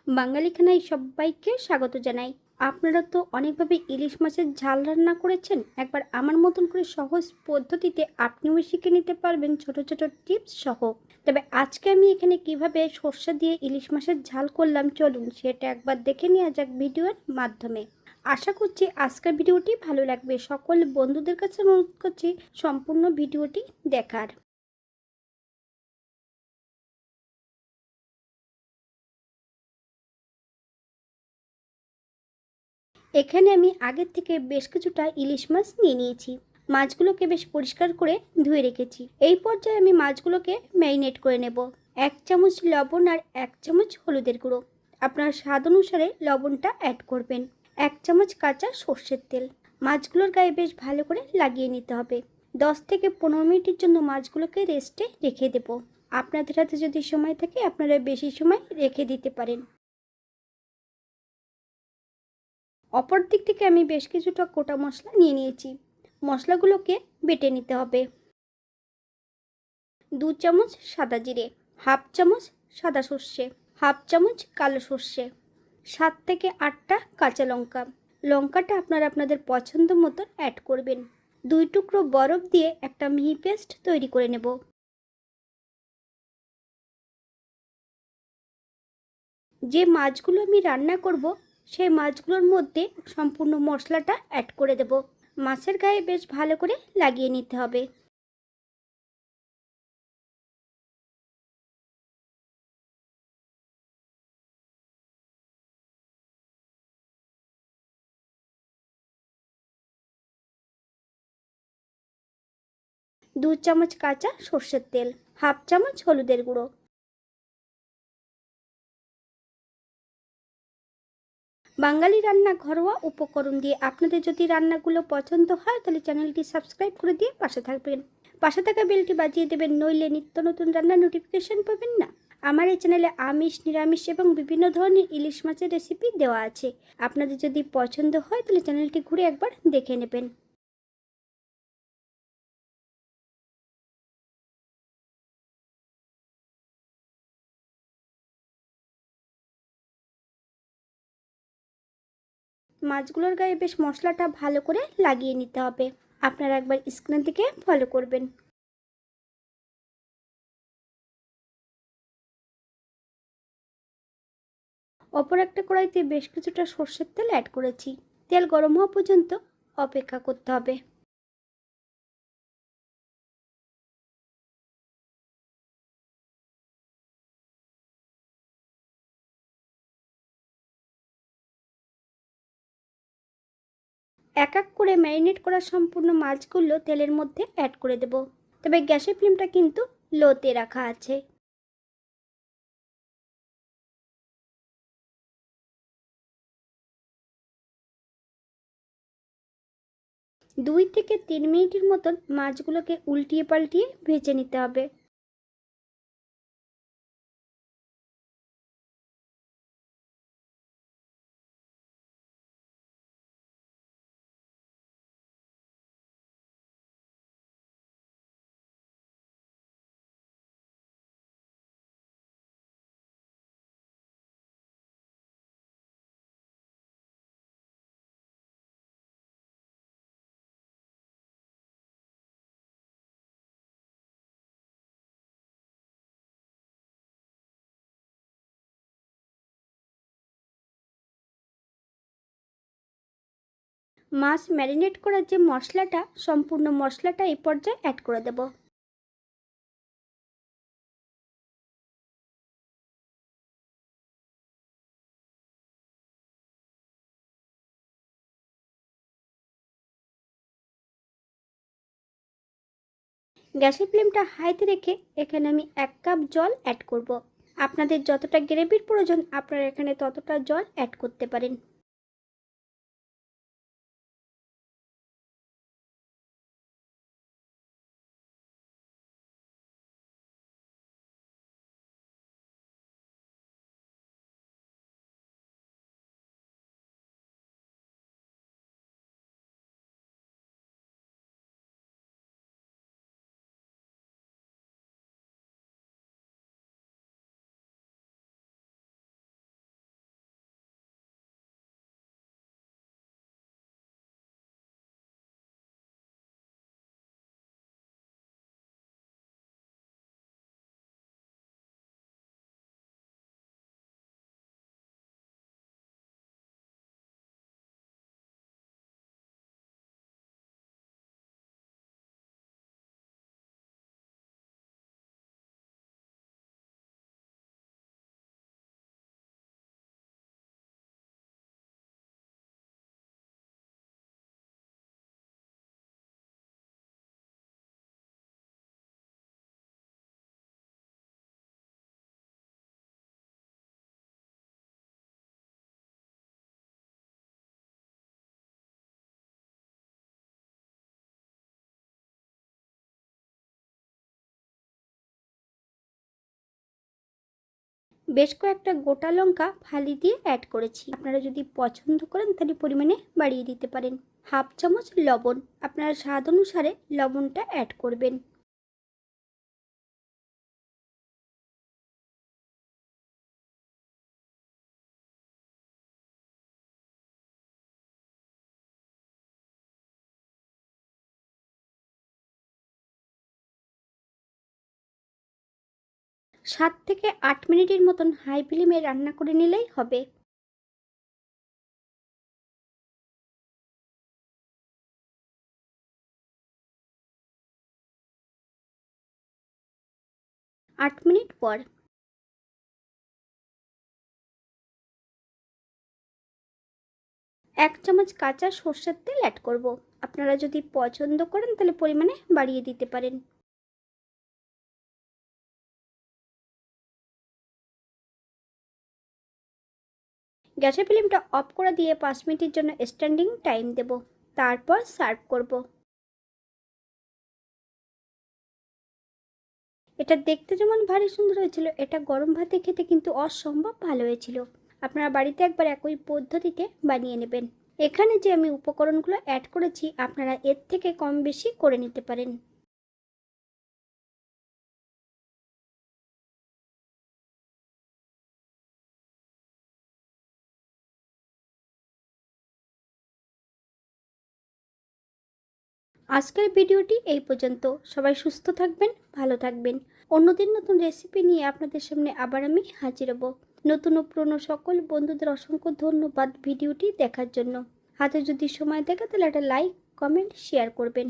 বাঙালি খানায় সবাইকে স্বাগত জানাই। আপনারা তো অনেকভাবে ইলিশ মাছের ঝাল রান্না করেছেন। একবার আমার মতন করে সহজ পদ্ধতিতে আপনিও শিখে নিতে পারবেন ছোট ছোট টিপস সহ। তবে আজকে আমি এখানে কিভাবে সর্ষে দিয়ে ইলিশ মাছের ঝাল করলাম চলুন সেটা একবার দেখে নেওয়া যাক ভিডিওর মাধ্যমে। আশা করছি আজকের ভিডিওটি ভালো লাগবে। সকল বন্ধুদের কাছে অনুরোধ করছি সম্পূর্ণ ভিডিওটি দেখার। এখানে আমি আগের থেকে বেশ কিছুটা ইলিশ মাছ নিয়ে নিয়েছি। মাছগুলোকে বেশ পরিষ্কার করে ধুয়ে রেখেছি। এই পর্যায়ে আমি মাছগুলোকে ম্যারিনেট করে নেব। 1 চামচ লবণ আর 1 চামচ হলুদের গুঁড়ো। আপনার স্বাদ অনুসারে লবণটা অ্যাড করবেন। 1 চামচ কাঁচা সর্ষের তেল। মাছগুলোর গায়ে বেশ ভালো করে লাগিয়ে নিতে হবে। 10 থেকে 15 মিনিটের জন্য মাছগুলোকে রেস্টে রেখে দেব। আপনাদের হাতে যদি সময় থাকে আপনারা বেশি সময় রেখে দিতে পারেন। অপর দিক থেকে আমি বেশ কিছুটা গোটা মশলা নিয়ে নিয়েছি। মশলাগুলোকে বেটে নিতে হবে। 2 চামচ সাদা জিরে, হাফ চামচ সাদা সর্ষে, হাফ চামচ কালো সর্ষে, 7 থেকে 8টা কাঁচা লঙ্কা। লঙ্কাটা আপনারা আপনাদের পছন্দ মতো অ্যাড করবেন। 2 টুকরো বরফ দিয়ে একটা মিহি পেস্ট তৈরি করে নেব। যে মাছগুলো আমি রান্না করব সেই মাছগুলোর মধ্যে সম্পূর্ণ মশলাটা অ্যাড করে দেব। মাছের গায়ে বেশ ভালো করে লাগিয়ে নিতে হবে। দু চামচ কাঁচা সর্ষের তেল, হাফ চামচ হলুদের গুঁড়ো। বাঙালি রান্না ঘরোয়া উপকরণ দিয়ে আপনাদের যদি রান্নাগুলো পছন্দ হয় তাহলে চ্যানেলটি সাবস্ক্রাইব করে দিয়ে পাশে থাকবেন। পাশে থাকা বেলটি বাজিয়ে দেবেন, নইলে নিত্য নতুন রান্নার নোটিফিকেশন পাবেন না। আমার এই চ্যানেলে আমিষ, নিরামিষ এবং বিভিন্ন ধরনের ইলিশ মাছের রেসিপি দেওয়া আছে। আপনাদের যদি পছন্দ হয় তাহলে চ্যানেলটি ঘুরে একবার দেখে নেবেন। মাছগুলোর গায়ে বেশ মশলাটা ভালো করে লাগিয়ে নিতে হবে। আপনারা একবার স্ক্রিনের দিকে ফলো করবেন। অপর একটা কড়াইতে বেশ কিছুটা সর্ষের তেল অ্যাড করেছি। তেল গরম হওয়া পর্যন্ত অপেক্ষা করতে হবে। 1 এক করে ম্যারিনেট করা সম্পূর্ণ মাছগুলো তেলের মধ্যে অ্যাড করে দেব। তবে গ্যাসের ফ্লেমটা কিন্তু লোতে রাখা আছে। 2 থেকে 3 মিনিটের মতন মাছগুলোকে উল্টিয়ে পাল্টিয়ে ভেজে নিতে হবে। মাছ ম্যারিনেট করার যে মশলাটা, সম্পূর্ণ মশলাটা এই পর্যায়ে অ্যাড করে দেব। গ্যাসের ফ্লেমটা হাইতে রেখে এখানে আমি 1 কাপ জল অ্যাড করব। আপনাদের যতটা গ্রেভির প্রয়োজন আপনারা এখানে ততটা জল অ্যাড করতে পারেন। বেশ কয়েকটা গোটা লঙ্কা ফালি দিয়ে অ্যাড করেছি। আপনারা যদি পছন্দ করেন তাহলে পরিমাণে বাড়িয়ে দিতে পারেন। হাফ চামচ লবণ, আপনারা স্বাদ অনুসারে লবণটা অ্যাড করবেন। 7 থেকে 8 মিনিটের মতন হাই ফ্লেমে রান্না করে নিলেই হবে। 8 মিনিট পর 1 চামচ কাঁচা সর্ষের তেল অ্যাড করব। আপনারা যদি পছন্দ করেন তাহলে পরিমাণে বাড়িয়ে দিতে পারেন। গ্যাসের ফ্লেমটা অফ করে দিয়ে 5 মিনিটের জন্য স্ট্যান্ডিং টাইম দেব, তারপর সার্ভ করব। এটা দেখতে যেমন ভারী সুন্দর হয়েছিল, এটা গরম ভাতে খেতে কিন্তু অসম্ভব ভালো হয়েছিল। আপনারা বাড়িতে একবার একই পদ্ধতিতে বানিয়ে নেবেন। এখানে যে আমি উপকরণগুলো অ্যাড করেছি আপনারা এর থেকে কম বেশি করে নিতে পারেন। আজকের ভিডিওটি এই পর্যন্ত। সবাই সুস্থ থাকবেন, ভালো থাকবেন। অন্যদিন নতুন রেসিপি নিয়ে আপনাদের সামনে আবার আমি হাজির হব। নতুন ও পুরনো সকল বন্ধুদের অসংখ্য ধন্যবাদ ভিডিওটি দেখার জন্য। হাতে যদি সময় থাকে তাহলে একটা লাইক, কমেন্ট, শেয়ার করবেন।